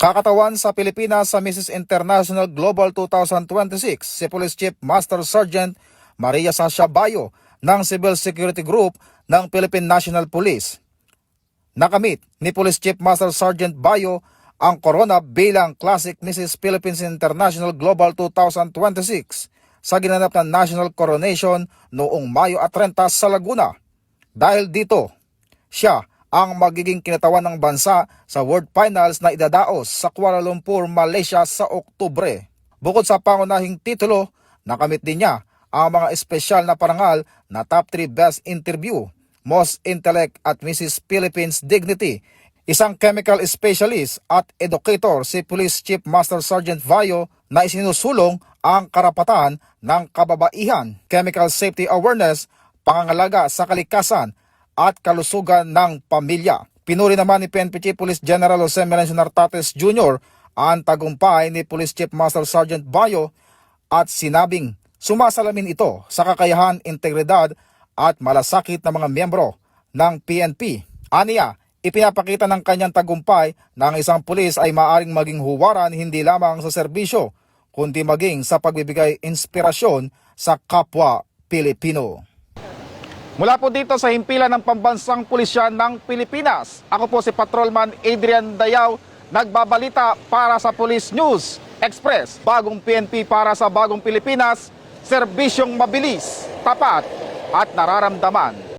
Kakatawan sa Pilipinas sa Mrs. International Global 2026 si Police Chief Master Sergeant Maria Sasha Bayo ng Civil Security Group ng Philippine National Police. Nakamit ni Police Chief Master Sergeant Bayo ang corona bilang Classic Mrs. Philippines International Global 2026 sa ginanap na National Coronation noong Mayo 30 sa Laguna. Dahil dito, siya ang magiging kinatawan ng bansa sa World Finals na idadaos sa Kuala Lumpur, Malaysia sa Oktubre. Bukod sa pangunahing titulo, nakamit din niya ang mga espesyal na parangal na Top 3 Best Interview, Most Intellect at Mrs. Philippines Dignity. Isang chemical specialist at educator si Police Chief Master Sergeant Bayo na isinusulong ang karapatan ng kababaihan, chemical safety awareness, pangangalaga sa kalikasan at kalusugan ng pamilya. Pinuri naman ni PNP Chief Police General Jose Melencio Nartates Jr. ang tagumpay ni Police Chief Master Sergeant Bayo at sinabing sumasalamin ito sa kakayahan, integridad at malasakit ng mga miyembro ng PNP. Aniya, ipinapakita ng kanyang tagumpay na ang isang pulis ay maaring maging huwaran hindi lamang sa serbisyo, kundi maging sa pagbibigay inspirasyon sa kapwa Pilipino. Mula po dito sa himpilan ng Pambansang Pulisya ng Pilipinas, ako po si Patrolman Adrian Dayaw, nagbabalita para sa Police News Express. Bagong PNP para sa bagong Pilipinas, serbisyong mabilis, tapat at nararamdaman.